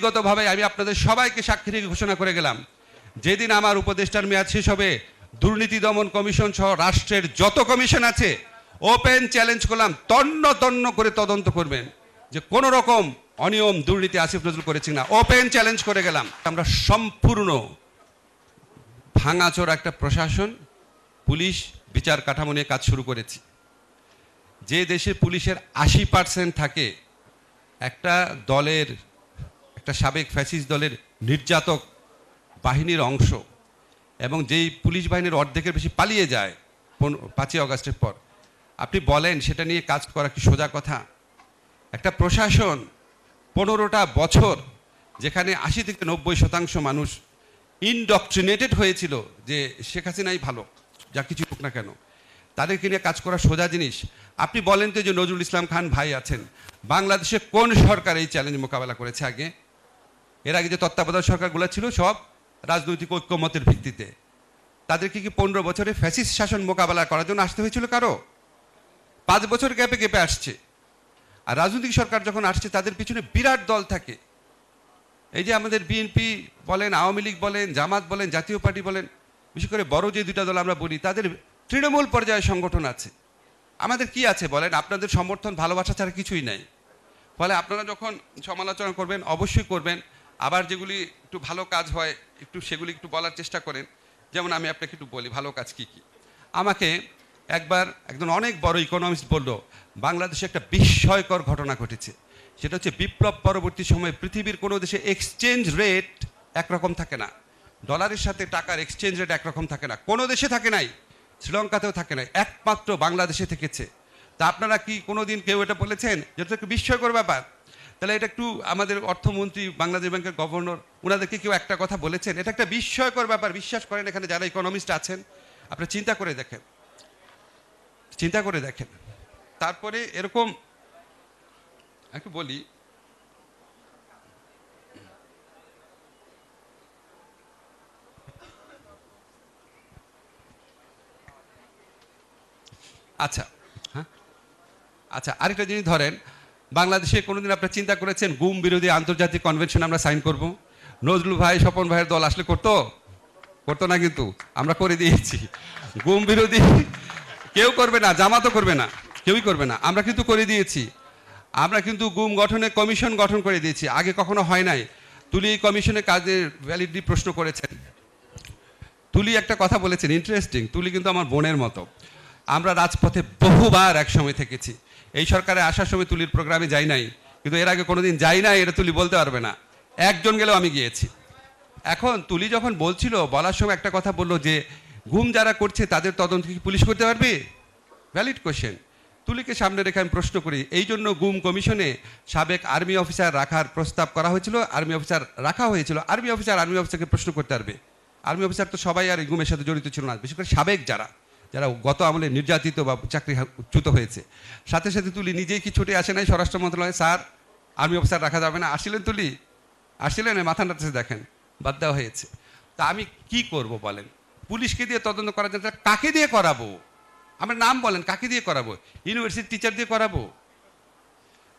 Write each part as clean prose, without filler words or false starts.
ব্যক্তিগতভাবে আমি আপনাদের সবাইকে সাক্ষী রেখে ঘোষণা করে গেলাম, যেদিন আমার উপদেষ্টার মেয়াদ শেষ হবে দুর্নীতি দমন কমিশন সহ রাষ্ট্রের যত কমিশন আছে ওপেন চ্যালেঞ্জ করলাম, তন্ন তন্ন করে তদন্ত করবেন যে কোনো রকম অনিয়ম দুর্নীতি আসিফ নজরুল করেছি না। ওপেন চ্যালেঞ্জ করে গেলাম। আমরা সম্পূর্ণ ভাঙাচোরা একটা প্রশাসন, পুলিশ বিচার কাঠামো নিয়ে কাজ শুরু করেছি। যে দেশে পুলিশের 80% থাকে একটা দলের, একটা সাবেক ফ্যাসিস্ট দলের নির্যাতক বাহিনীর অংশ, এবং যেই পুলিশ বাহিনীর অর্ধেকের বেশি পালিয়ে যায় 5ই আগস্টের পর, আপনি বলেন সেটা নিয়ে কাজ করা কি সোজা কথা? একটা প্রশাসন 15টা বছর যেখানে 80 থেকে 90% মানুষ ইনডক্ট্রিনেটেড হয়েছিল যে শেখ হাসিনাই ভালো, যা কিছু হোক না কেন, তাদেরকে নিয়ে কাজ করা সোজা জিনিস? আপনি বলেন তো যে নজরুল ইসলাম খান ভাই আছেন, বাংলাদেশে কোন সরকার এই চ্যালেঞ্জ মোকাবেলা করেছে আগে? এর আগে যে তত্ত্বাবধায়ক সরকারগুলো ছিল সব রাজনৈতিক ঐক্যমতের ভিত্তিতে। তাদেরকে কি 15 বছরে ফ্যাসিস্ট শাসন মোকাবেলা করার জন্য আসতে হয়েছিল কারো? 5 বছর গ্যাপে গ্যাপে আসছে। আর রাজনৈতিক সরকার যখন আসছে তাদের পিছনে বিরাট দল থাকে। এই যে আমাদের বিএনপি বলেন, আওয়ামী লীগ বলেন, জামাত বলেন, জাতীয় পার্টি বলেন, বিশেষ করে বড় যে দুইটা দল আমরা বলি, তাদের তৃণমূল পর্যায়ে সংগঠন আছে। আমাদের কি আছে বলেন? আপনাদের সমর্থন ভালোবাসা ছাড়া কিছুই নাই। ফলে আপনারা যখন সমালোচনা করবেন অবশ্যই করবেন, আবার যেগুলি একটু ভালো কাজ হয় একটু সেগুলি একটু বলার চেষ্টা করেন। যেমন আমি আপনাকে একটু বলি ভালো কাজ কি কি। আমাকে একবার একজন অনেক বড় ইকোনমিস্ট বলল, বাংলাদেশে একটা বিস্ময়কর ঘটনা ঘটেছে। সেটা হচ্ছে বিপ্লব পরবর্তী সময়ে পৃথিবীর কোনো দেশে এক্সচেঞ্জ রেট একরকম থাকে না। ডলারের সাথে টাকার এক্সচেঞ্জ রেট একরকম থাকে না, কোনো দেশে থাকে নাই, শ্রীলঙ্কাতেও থাকে নাই, একমাত্র বাংলাদেশে থেকেছে। তা আপনারা কি কোনোদিন কেউ এটা বলেছেন? যেটা একটু বিস্ময়কর ব্যাপার। তাহলে এটা একটু আমাদের অর্থমন্ত্রী, বাংলাদেশ ব্যাংকের গভর্নর, ওনাদেরকে কেউ একটা কথা বলেছেন? এটা একটা বিস্ময়কর ব্যাপার। বিশ্বাস করেন, এখানে যারা ইকোনমিস্ট আছেন আপনি চিন্তা করে দেখেন, চিন্তা করে দেখেন। তারপরে এরকম একটু বলি, আচ্ছা হ্যাঁ আচ্ছা, আরেকটা জিনিস ধরেন, বাংলাদেশে কোনোদিন আপনারা চিন্তা করেছেন গুম বিরোধী আন্তর্জাতিক কনভেনশন আমরা সাইন করব? নজরুল ভাই, স্বপন ভাইয়ের দল আসলে করতো না, কিন্তু আমরা করে দিয়েছি। গুম বিরোধী কেউ করবে না, জামাতও করবে না, কেউই করবে না, আমরা কিন্তু করে দিয়েছি। আমরা কিন্তু গুম গঠনে কমিশন গঠন করে দিয়েছি, আগে কখনো হয় নাই। তুলি এই কমিশনের কাজের ভ্যালিডিটি প্রশ্ন করেছেন। তুলি একটা কথা বলেছেন ইন্টারেস্টিং, তুলি কিন্তু আমার বোনের মতো। আমরা রাজপথে বহুবার একসময় থেকেছি। এই সরকারে আসার সময় তুলির প্রোগ্রামে যাই নাই, কিন্তু এর আগে কোনোদিন যাই নাই এটা তুলি বলতে পারবে না। একজন গেলেও আমি গিয়েছি। এখন তুলি যখন বলার সময় একটা কথা বললো যে গুম যারা করছে তাদের তদন্ত কি পুলিশ করতে পারবে? Valid question. তুলিকে সামনে রেখে আমি প্রশ্ন করি, এই জন্য গুম কমিশনে সাবেক আর্মি অফিসার রাখার প্রস্তাব করা হয়েছিল, আর্মি অফিসার রাখা হয়েছিল। আর্মি অফিসারকে প্রশ্ন করতে পারবে? আর্মি অফিসার তো সবাই আর গুমের সাথে জড়িত ছিল না, বিশেষ করে সাবেক যারা গত আমলে নির্যাতিত বা চাকরিচ্যুত হয়েছে। সাথে সাথে তুলি নিজেই কি ছুটে আসে নাই স্বরাষ্ট্র মন্ত্রণালয়ে, স্যার আর্মি অফিসার রাখা যাবে না? আসছিলেন তুলি? আসছিলেন? মাথা নাড়তে দেখেন, বাদ দেওয়া হয়েছে। তা আমি কি করব বলেন? পুলিশকে দিয়ে তদন্ত করার জন্য কাকে দিয়ে করাবো? আমার নাম বলেন, কাকে দিয়ে করাবো? ইউনিভার্সিটি টিচার দিয়ে করাবো?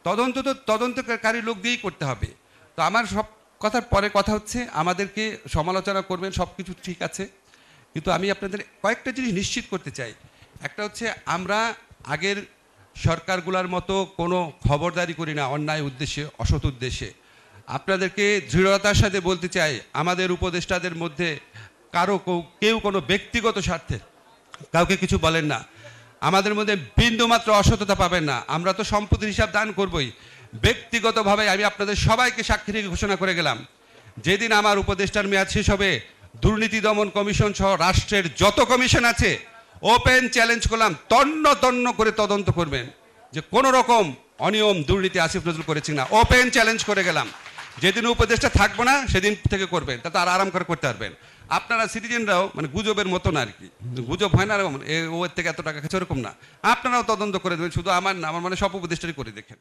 তদন্ত তো তদন্তকারী লোক দিয়েই করতে হবে। তো আমার সব কথার পরে কথা হচ্ছে, আমাদেরকে সমালোচনা করবেন, সব কিছু ঠিক আছে, কিন্তু আমি আপনাদের কয়েকটা জিনিস নিশ্চিত করতে চাই। একটা হচ্ছে, আমরা আগের সরকারগুলোর মতো কোনো খবরদারি করি না অন্যায় উদ্দেশ্যে, অসৎ উদ্দেশ্যে। আপনাদেরকে দৃঢ়তার সাথে বলতে চাই, আমাদের উপদেষ্টাদের মধ্যে কেউ কোনো ব্যক্তিগত স্বার্থে কাউকে কিছু বলেন না। আমাদের মধ্যে বিন্দুমাত্র অসততা পাবেন না। আমরা তো সম্পত্তির হিসাব দান করবই। ব্যক্তিগতভাবে আমি আপনাদের সবাইকে সাক্ষী রেখে ঘোষণা করে গেলাম, যেদিন আমার উপদেষ্টার মেয়াদ শেষ হবে দুর্নীতি দমন কমিশন সহ রাষ্ট্রের যত কমিশন আছে ওপেন চ্যালেঞ্জ করলাম, তন্ন তন্ন করে তদন্ত করবেন যে কোনো রকম অনিয়ম দুর্নীতি আসিফ নজরুল করেছি না। ওপেন চ্যালেঞ্জ করে গেলাম। যেদিন উপদেষ্টা থাকবো না সেদিন থেকে করবেন, তাতে আর আরাম করে করতে পারবেন। আপনারা সিটিজেনরাও মানে গুজবের মতো না আর কি, গুজব হয় না ওর থেকে এত টাকা খেছে ওরকম না, আপনারাও তদন্ত করে দেবেন। শুধু আমার না, আমার মানে সব উপদেষ্টারই করে দেখেন।